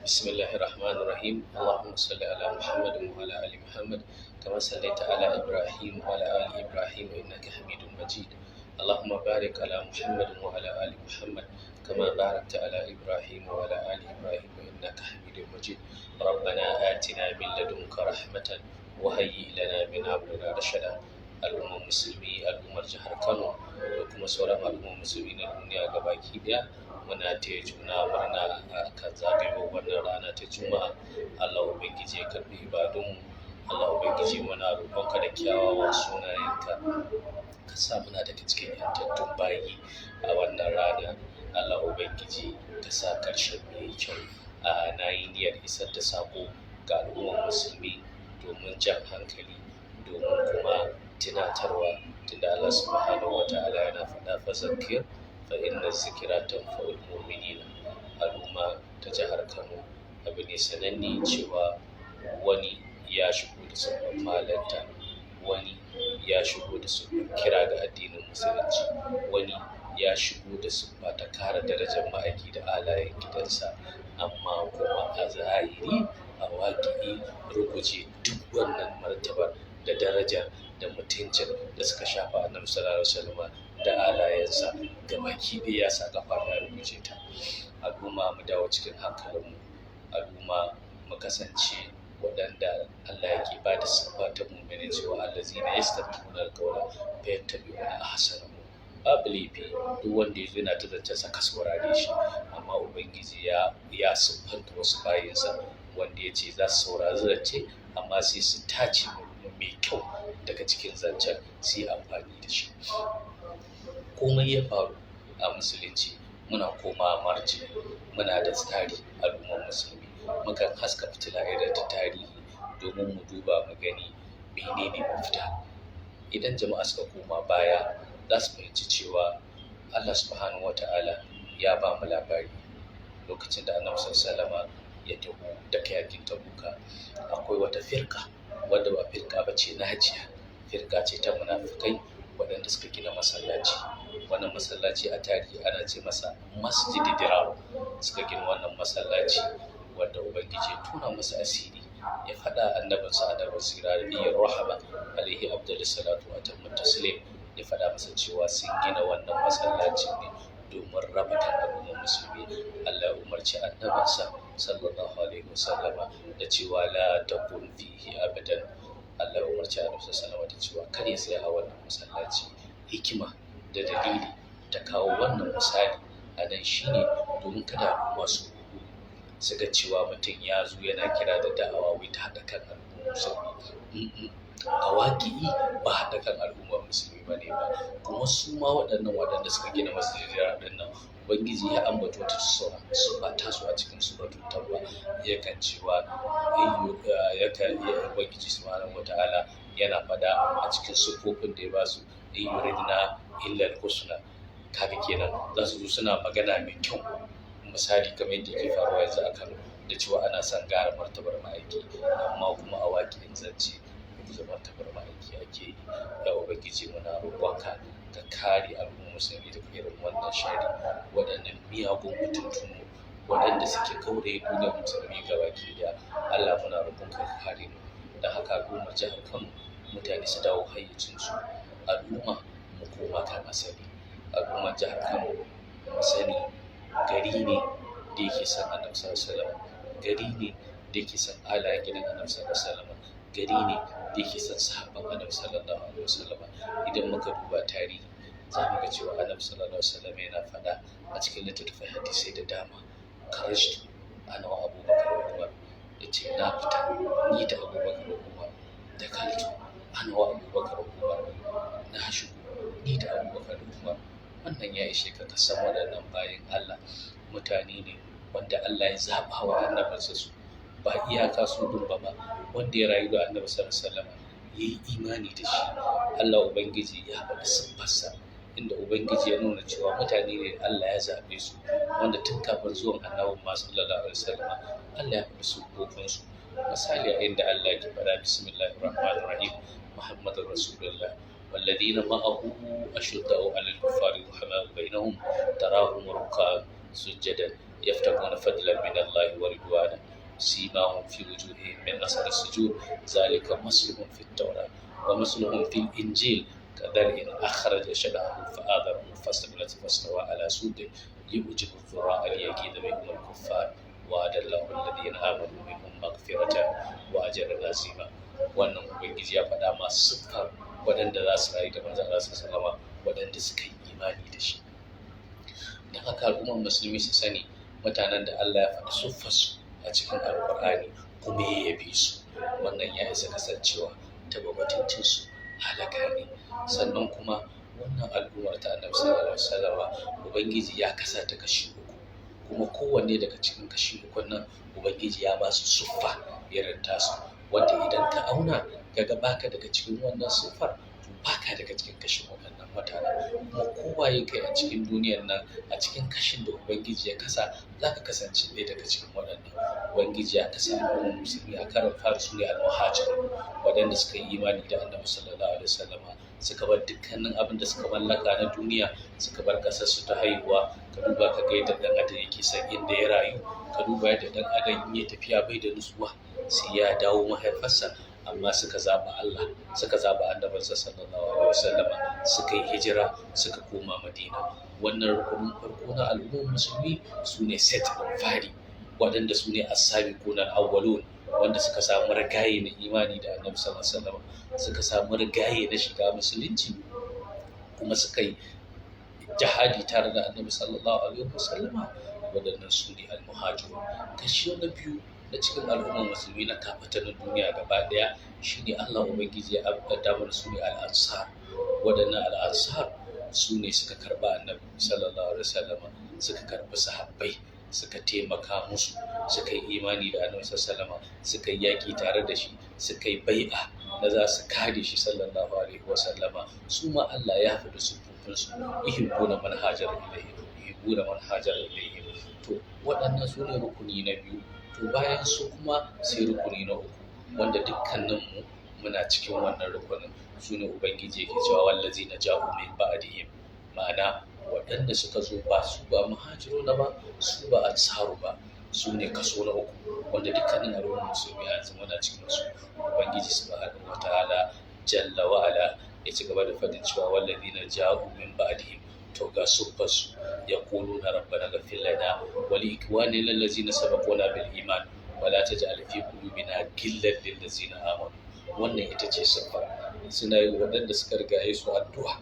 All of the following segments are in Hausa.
بسم الله الرحمن الرحيم اللهم صل على محمد وعلى آل محمد كما صليت على إبراهيم وعلى آل إبراهيم إنك حميد مجيد اللهم بارك على محمد وعلى آل محمد كما باركت على إبراهيم وعلى آل إبراهيم إنك حميد مجيد ربنا آتنا من لدنك رحمة وهيئ لنا من أمرنا رشدا al'ummar musulmi al'ummar jihar Kano da kuma sauran al'ummar musulmi na duniya gabaki daya muna taya juna murna a kan zagayowar wannan rana ta juma'a. Allah ubangiji ya karbi ibadunmu, Allah ubangiji muna roƙonka da kyawawan sunayenka ka sa muna daga cikin yantattun bayi a wannan rana. Allah ubangiji ka sa ƙarshen mai kyau. Na yi niyyar isar da sako ga al'ummar musulmi domin jan hankali, domin kuma tunatarwa, tunda Allah subhanahu wa ta'ala yana faɗa fa zakir fa inna zikra tanfa'ul mu'minina. Al'umma ta jihar Kano abu ne sananne cewa wani ya shigo da sunan malanta, wani ya shigo da sunan kira ga addinin musulunci, wani ya shigo da sunan ta kare darajar ma'aiki da alayen gidansa, amma kuma a zahiri a waƙi ruguje duk wannan martaba da daraja da mutuncin da suka shafa annabi sallallahu alaihi wasallam da alayensa ga baki ɗaya ya sa kafa ya rubuce ta. Al'umma mu dawo cikin hankalinmu, al'umma mu kasance waɗanda Allah yake ba da siffa ta mu'mini cewa allazina yastabiquna al-qawla fa yattabi'una ahsanahu. Babu laifi duk wanda yazo yana ta zance sa ka saurare shi, amma ubangiji ya siffanta wasu bayinsa wanda ya ce za su saurari zance amma sai su tace mai kyau daga cikin zancen su yi amfani da shi. Komai ya faru a musulunci muna koma marji, muna da tsari. Al'ummar musulmi mukan haska fitila irin ta tarihi domin mu duba mu gani menene mafita. Idan jama'a suka koma baya za su fahimci cewa Allah subhanahu wa ta'ala ya ba mu labari lokacin da annabi sallallahu alaihi wasallam ya taho daga yakin Tabuka. Akwai wata firka wadda ba firka ba ce najiya, firka ce ta munafikai waɗanda suka gina masallaci. Wannan masallaci a tarihi ana ce masa Masjidi Dirar. Suka gina wannan masallaci wanda ubangiji ya tona masa asiri, ya faɗa annabinsa annabi sirra da rahama alaihi abdul salatu wa tammu taslim, ya faɗa masa cewa sun gina wannan masallacin ne domin raba kan al'ummar musulmi. Allah ya umarci annabinsa sallallahu alaihi wasallama da cewa la takun fihi abadan. Allah ya umarci annabinsa sallallahu alaihi wasallama da cewa kar ya tsaya a wannan masallaci. Hikima da dalili ta kawo wannan misali a nan shine domin kada al'umma su ga cewa mutum ya zo yana kira da da'awa wai ta haɗa kan al'ummar musulmi. A waƙi'i ba haɗa kan al'ummar musulmi ba ne ba. Kuma su ma waɗanda suka gina masjidai ɗin nan ubangiji ya ambato ta su ba ta su a cikin suratul tauba, yakan cewa ubangiji subhanahu wata'ala yana faɗa a cikin sufofin da ya ba su yuridna illa al-husna. Kaga kenan za su zo suna magana mai kyau, misali kamar yadda yake faruwa yanzu a Kano da cewa ana son gara martabar ma'aiki, amma kuma a waƙin zance da martabar ma'aiki ake yi. Ya ubangiji muna roƙonka ka kare al'ummar musulmi daga irin wannan shari, waɗannan miyagun mutuntunu waɗanda suke kauraye duniyar musulmi gabaki ɗaya. Allah muna roƙonka ka kare mu. Don haka al'ummar jihar Kano mutane su dawo hayyacinsu, al'umma mu koma kan asali. Al'ummar jihar Kano mu sani gari ne da yake son annabi sallallahu alaihi wasallam, gari ne da yake son alayen gidan annabi sallallahu alaihi wasallam, gari ne da yake son sahabban annabi sallallahu alaihi wasallam. Idan muka duba tarihi za mu ga cewa annabi sallallahu alaihi wasallam yana faɗa a cikin littattafai hadisai da dama, karashtu ana wa abubakar wa umar, yace na fita ni da abubakar wa umar, da kaltu ana wa abubakar wa umar, na shigo ni da abubakar wa umar. Wannan ya ishe ka san waɗannan bayan Allah mutane ne wanda Allah ya zaɓa wa annabinsa su, ba iyaka su ba wanda ya rayu da annabi sallallahu alaihi wasallam ya yi imani da shi. Allah ubangiji ya faɗi siffarsa inda ubangiji ya nuna cewa mutane ne Allah ya zaɓe su, wanda tun kafin zuwan annabin ma sallallahu alaihi wasallam Allah ya faɗi siffofinsu. Misali a inda Allah ya faɗa bismillahir rahmanir rahim Muhammadur Rasulullah والذين معه أشداء على الكفار رحماء بينهم تراهم ركعا سجدا يفتقون فضلا من الله ورضوانا سيماهم في وجوههم من أثر السجود ذلك مثلهم في التوراة ومثلهم في الإنجيل كذلك أخرج شبهه فآذره فاستغلظ فاستوى على سوقه يعجب الذراء ليغيظ بهم الكفار وعد الله الذين آمنوا منهم مغفرة وأجرا عظيما. wannan ubangiji ya faɗa masu siffar waɗanda za su rayu da manzon Allah sallallahu alaihi wasallam waɗanda suka yi imani da shi. Dan haka al'ummar musulmi su sani mutanen da Allah ya faɗi siffarsu a cikin alƙur'ani kuma ya yabe su, wannan ya isa kasancewa tabbatancin su halaka ne. Sannan kuma wannan al'ummar ta Annabi sallallahu alaihi wasallam ubangiji ya kasa ta kashi uku, kuma kowanne daga cikin kashi uku nan ubangiji ya ba su siffa irin tasu, wanda idan ka auna kaga baka daga cikin wannan siffar to baka daga cikin kashin waɗannan mutane. Kuma kowaye kai a cikin duniyar nan a cikin kashin da ubangiji ya kasa zaka kasance ɗaya daga cikin waɗannan. Ubangiji ya kasa al'ummar musulmi a karon fari su ne al-muhajirun, waɗanda suka yi imani da Annabi sallallahu alaihi wasallam, suka bar dukkanin abin da suka mallaka na duniya, suka bar ƙasar su ta haihuwa. Ka duba ka ga yadda ɗan adam yake san inda ya rayu, ka duba yadda ɗan adam ya tafiya bai da nutsuwa sai ya dawo mahaifarsa, amma suka zaɓa Allah, suka zaɓa annabinsa sallallahu alaihi wasallama, suka yi hijira suka koma Madina. Wannan rukunin farko na al'ummar musulmi su ne set ɗin fari, waɗanda su ne as-sabiqun al-awwalun, wanda suka samu rigaye na imani da annabi sallallahu alaihi wasallama, suka samu rigaye na shiga musulunci, kuma suka yi jihadi tare da annabi sallallahu alaihi wasallama. Waɗannan su ne al-muhajirun. Kashi na biyu na cikin al'ummar musulmi na kafata na duniya gaba ɗaya shine Allah ubangiji ya ambata mana su ne al-ansar. Waɗannan al-ansar su ne suka karba annabi sallallahu alaihi wasallama, suka karbi sahabbai, suka taimaka musu, suka yi imani da annabi sallallahu alaihi wasallama, suka yi yaƙi tare da shi, suka yi bai'a da za su kare shi sallallahu alaihi wasallama. Su ma Allah ya faɗi sufufinsu, yuhibbuna man hajara ilayhim, yuhibbuna man hajara ilayhim. To waɗannan su ne rukuni na biyu. To bayan su kuma sai rukuni na uku, wanda dukkaninmu muna cikin wannan rukunin. Su ne ubangiji yake cewa wallazina ja'u min ba'dihim, ma'ana waɗanda suka zo ba su ba muhajiruna ba, su ba ansaru ba, su ne kaso na uku, wanda dukkanin al'ummar musulmi yanzu muna cikin su. Ubangiji subhanahu wataala jalla wa ala ya ci gaba da faɗin cewa wallazina ja'u min ba'dihim, to ga suffarsu yaquluna rabbana ighfir lana wa li ikwanina allazina sabaquna bil iman wa la taj'al fi qulubina ghillan lil ladzina amanu. Wannan ita ce siffar. Suna yi waɗanda suka rigaye su addu'a,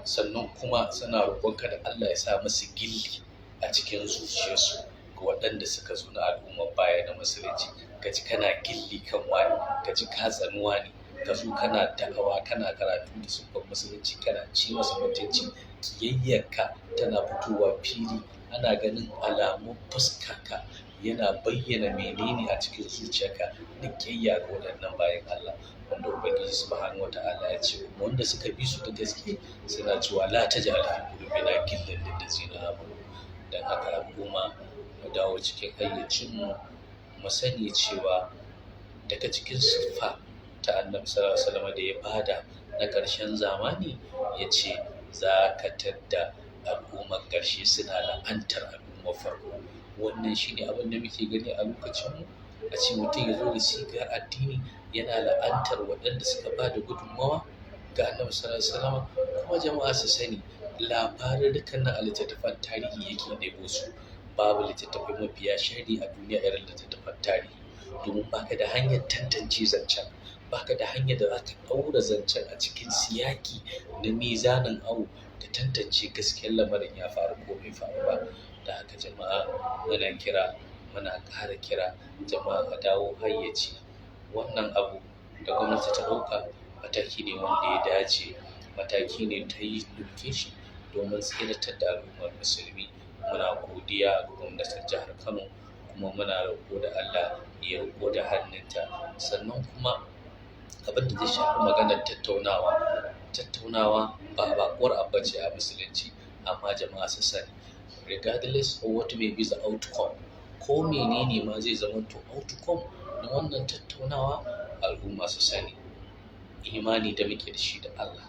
sannan kuma suna roƙonka da Allah ya sa musu gilli a cikin zuciyarsu ga waɗanda suka zo na al'ummar baya na musulunci. Ka ji kana gilli kan wani, ka ji ka tsanuwa ne, ka zo kana da'awa kana karatu da sunan musulunci kana ci masa mutunci, kiyayyarka tana fitowa fili, ana ganin alamun fuskarka yana bayyana menene a cikin zuciyarka, duk kiyayya ga waɗannan bayan Allah, wanda ubangiji subhanahu wata'ala ya ce wanda suka bi su da gaske suna cewa la taj'al fi qulubina ghillan lil ladzina amanu. Dan haka al'umma mu dawo cikin hayyacinmu, mu sani cewa daga cikin siffa ta annabi sallallahu alaihi wasallam da ya bada na ƙarshen zamani, ya ce za ka tadda al'ummar ƙarshe suna la'antar al'ummar farko. Wannan shi ne abin da muke gani a lokacinmu, a ce mutum ya zo da sigar addini yana la'antar waɗanda suka ba da gudunmawa ga annabi sallallahu alaihi wasallam. Kuma jama'a su sani labarin dukkan na littattafan tarihi yake ɗebo su, babu littattafai mafiya shari a duniya irin littattafan tarihi, domin baka da hanyar tantance zancen, baka da hanyar da za ka ɗaura zancen a cikin siyaki na mizanin awo da tantance gaskiyar lamarin ya faru ko bai faru ba. Da haka jama'a muna ƙara kira jama'a a dawo hayyaci. Wannan abu da gwamnati ta ɗauka mataki ne wanda ya dace, mataki ne ta yi ɗauke shi domin tsiratar da al'ummar musulmi. Muna godiya ga gwamnatin jihar Kano, kuma muna roƙo da Allah ya riƙo da hannunta. Sannan kuma abin da zai shafi maganar tattaunawa ba baƙuwar abu ce a musulunci, amma jama'a su sani regardless of what may be the outcome, ko menene ma zai zama to outcome na wannan tattaunawa, al'umma su sani imani da muke da shi da Allah,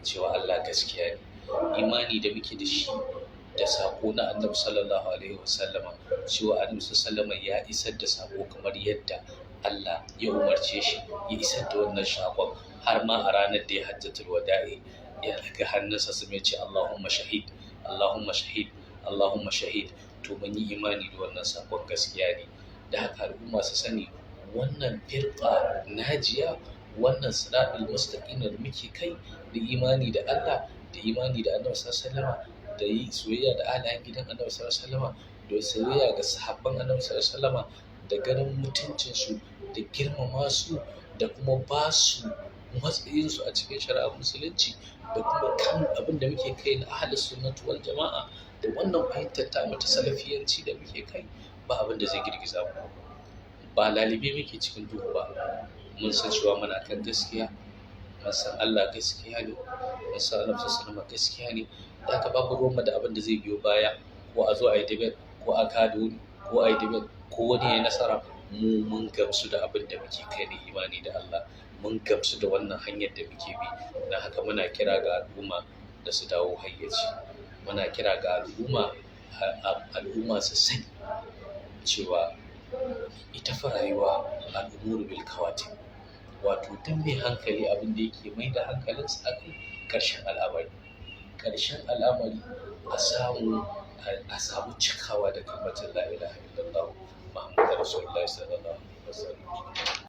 cewa Allah gaskiya ne, imani da muke da shi da sako na annabi sallallahu alaihi wasallama, cewa annabi sallallahu alaihi ya isar da sako kamar yadda Allah ya umarce shi ya isar da wannan sakon. Har ma a ranar da ya hajjatul wada'i ya daga hannunsa su mai ce Allahumma shahid, Allahumma shahid, Allahumma shahid. To mun yi imani da wannan sakon gaskiya ne. Da haka al'umma su sani wannan firqa najiya, wannan siratul mustaqim da muke kai, da imani da Allah, da imani da annabi sallallahu alaihi wasallama, da yi soyayya da alayen gidan annabi sallallahu alaihi wasallama, da soyayya ga sahabban annabi sallallahu alaihi wasallama, da ganin mutuncinsu, da girmama su, da kuma ba su matsayinsu a cikin shari'ar musulunci, da kuma kan abin da muke kai na ahlus sunnati wal jama'a, da wannan fahimtar ta mata salafiyanci da muke kai, ba abin da zai girgiza mu. Ba lalibe muke cikin duhu ba, mun san cewa muna kan gaskiya, mun san Allah gaskiya ne, mun san annabi sallallahu alaihi gaskiya ne. Da haka babu ruwanmu da abin da zai biyo baya, ko a zo a yi debate, ko a kada wani, ko a yi debate, ko wani ya nasara. Mu mun gamsu da abin da muke kai da imani da Allah, mun gamsu da wannan hanyar da muke bi. Don haka muna kira ga al'umma da su dawo hayyaci, muna kira ga al'umma su sani cewa ita fa rayuwa al'umuru bil kawatin, wato duk mai hankali abin da yake mai da hankalinsa a kai ƙarshen al'amari a samu cikawa da kalmatin la ilaha illallah Muhammadu Rasulullahi sallallahu alaihi wasallam.